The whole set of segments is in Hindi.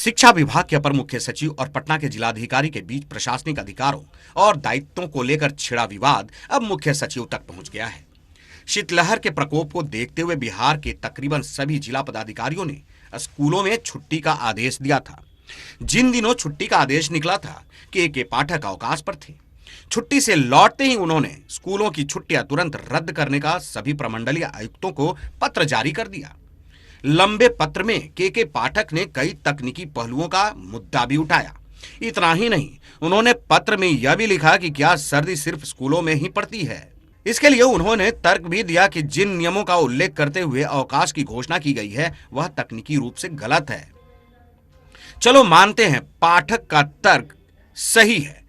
शिक्षा विभाग के अपर मुख्य सचिव और पटना के जिलाधिकारी के बीच प्रशासनिक अधिकारों और दायित्वों को लेकर छिड़ा विवाद अब मुख्य सचिव तक पहुंच गया है। शीतलहर के प्रकोप को देखते हुए बिहार के तकरीबन सभी जिला पदाधिकारियों ने स्कूलों में छुट्टी का आदेश दिया था। जिन दिनों छुट्टी का आदेश निकला था, के पाठक अवकाश पर थे। छुट्टी से लौटते ही उन्होंने स्कूलों की छुट्टियां तुरंत रद्द करने का सभी प्रमंडलीय आयुक्तों को पत्र जारी कर दिया। लंबे पत्र में के पाठक ने कई तकनीकी पहलुओं का मुद्दा भी उठाया। इतना ही नहीं, उन्होंने पत्र में यह भी लिखा कि क्या सर्दी सिर्फ स्कूलों में ही पड़ती है। इसके लिए उन्होंने तर्क भी दिया कि जिन नियमों का उल्लेख करते हुए अवकाश की घोषणा की गई है वह तकनीकी रूप से गलत है। चलो मानते हैं पाठक का तर्क सही है,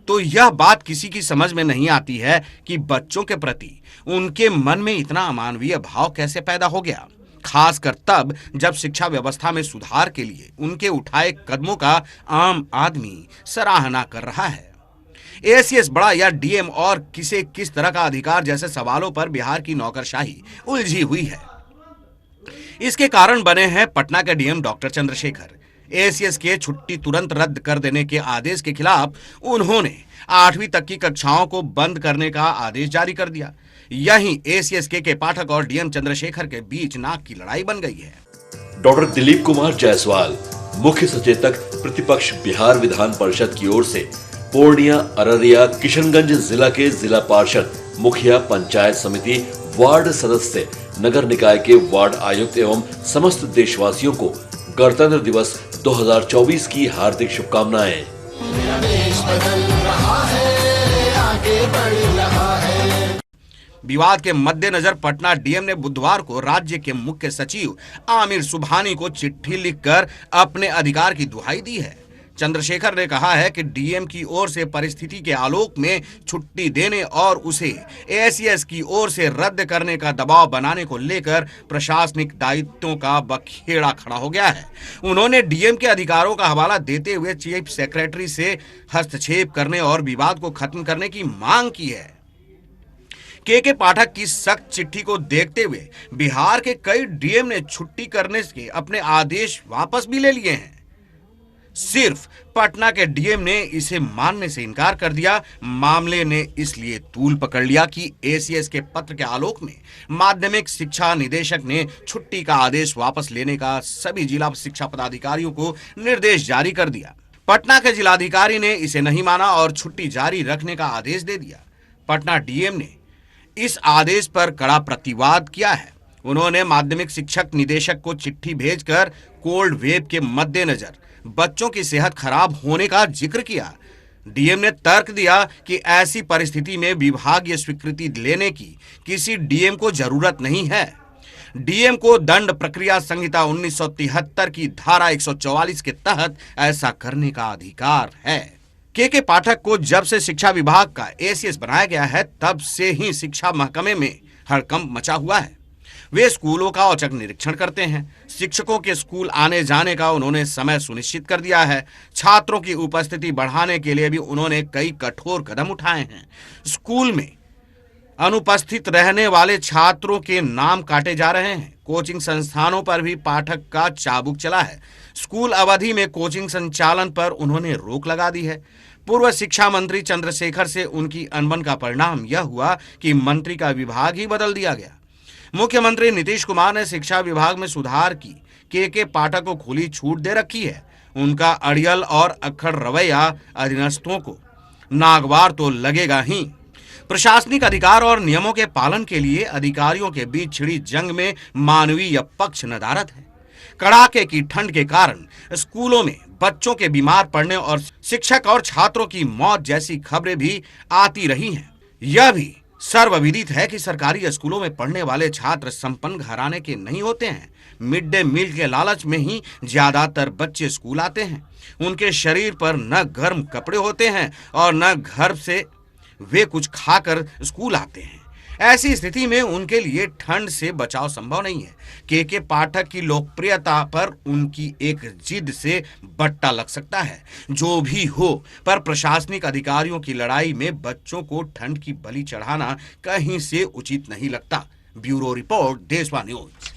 तो यह बात किसी की समझ में नहीं आती है कि बच्चों के प्रति उनके मन में इतना अमानवीय भाव कैसे पैदा हो गया, खासकर तब जब शिक्षा व्यवस्था में सुधार के लिए उनके उठाए कदमों का आम आदमी सराहना कर रहा है। एसीएस बड़ा या डीएम और किसे किस तरह का अधिकार जैसे सवालों पर बिहार की नौकरशाही उलझी हुई है। इसके कारण बने हैं पटना के डीएम डॉक्टर चंद्रशेखर। एसीएस के छुट्टी तुरंत रद्द कर देने के आदेश के खिलाफ उन्होंने 8वीं तक की कक्षाओं को बंद करने का आदेश जारी कर दिया। यही एसीएस के पाठक और डीएम चंद्रशेखर के बीच नाक की लड़ाई बन गई है। डॉक्टर दिलीप कुमार जायसवाल, मुख्य सचेतक प्रतिपक्ष, बिहार विधान परिषद की ओर से पूर्णिया, अररिया, किशनगंज जिला के जिला पार्षद, मुखिया, पंचायत समिति, वार्ड सदस्य, नगर निकाय के वार्ड आयुक्त एवं समस्त देशवासियों को गणतंत्र दिवस 2024 की हार्दिक शुभकामनाएं। विवाद के मद्देनजर पटना डीएम ने बुधवार को राज्य के मुख्य सचिव आमिर सुबहानी को चिट्ठी लिखकर अपने अधिकार की दुहाई दी है। चंद्रशेखर ने कहा है कि डीएम की ओर से परिस्थिति के आलोक में छुट्टी देने और उसे एसीएस की ओर से रद्द करने का दबाव बनाने को लेकर प्रशासनिक दायित्वों का बखेड़ा खड़ा हो गया है। उन्होंने डीएम के अधिकारों का हवाला देते हुए चीफ सेक्रेटरी से हस्तक्षेप करने और विवाद को खत्म करने की मांग की है। के पाठक की सख्त चिट्ठी को देखते हुए बिहार के कई डीएम ने छुट्टी करने के अपने आदेश वापस भी ले लिए हैं। सिर्फ पटना के डीएम ने इसे मानने से इनकार कर दिया। मामले ने इसलिए तूल पकड़ लिया कि एसीएस के पत्र के आलोक में माध्यमिक शिक्षा निदेशक ने छुट्टी का आदेश वापस लेने का सभी जिला शिक्षा पदाधिकारियों को निर्देश जारी कर दिया। पटना के जिलाधिकारी ने इसे नहीं माना और छुट्टी जारी रखने का आदेश दे दिया। पटना डीएम ने इस आदेश पर कड़ा प्रतिवाद किया है। उन्होंने माध्यमिक शिक्षक निदेशक को चिट्ठी भेजकर कोल्ड वेव के मद्देनजर बच्चों की सेहत खराब होने का जिक्र किया। डीएम ने तर्क दिया कि ऐसी परिस्थिति में विभागीय स्वीकृति लेने की किसी डीएम को जरूरत नहीं है। डीएम को दंड प्रक्रिया संहिता 1973 की धारा 144 के तहत ऐसा करने का अधिकार है। के पाठक को जब से शिक्षा विभाग का एसीएस बनाया गया है तब से ही शिक्षा महकमे में हड़कंप मचा हुआ है। वे स्कूलों का औचक निरीक्षण करते हैं। शिक्षकों के स्कूल आने जाने का उन्होंने समय सुनिश्चित कर दिया है। छात्रों की उपस्थिति बढ़ाने के लिए भी उन्होंने कई कठोर कदम उठाए हैं। स्कूल में अनुपस्थित रहने वाले छात्रों के नाम काटे जा रहे हैं। कोचिंग संस्थानों पर भी पाठक का चाबुक चला है। स्कूल अवधि में कोचिंग संचालन पर उन्होंने रोक लगा दी है। पूर्व शिक्षा मंत्री चंद्रशेखर से उनकी अनबन का परिणाम यह हुआ कि मंत्री का विभाग ही बदल दिया गया। मुख्यमंत्री नीतीश कुमार ने शिक्षा विभाग में सुधार की के पाठक को खुली छूट दे रखी है। उनका अड़ियल और अक्खड़ रवैया अधीनस्थों को नागवार तो लगेगा ही। प्रशासनिक अधिकार और नियमों के पालन के लिए अधिकारियों के बीच छिड़ी जंग में मानवीय पक्ष नदारद है। कड़ाके की ठंड के कारण स्कूलों में बच्चों के बीमार पड़ने और शिक्षक और छात्रों की मौत जैसी खबरें भी आती रही हैं। यह भी सर्वविदित है कि सरकारी स्कूलों में पढ़ने वाले छात्र संपन्न घराने के नहीं होते हैं। मिड डे मील के लालच में ही ज्यादातर बच्चे स्कूल आते हैं। उनके शरीर पर न गर्म कपड़े होते हैं और न घर से वे कुछ खाकर स्कूल आते हैं। ऐसी स्थिति में उनके लिए ठंड से बचाव संभव नहीं है। के पाठक की लोकप्रियता पर उनकी एक जिद से बट्टा लग सकता है। जो भी हो, पर प्रशासनिक अधिकारियों की लड़ाई में बच्चों को ठंड की बलि चढ़ाना कहीं से उचित नहीं लगता। ब्यूरो रिपोर्ट, देशवा न्यूज।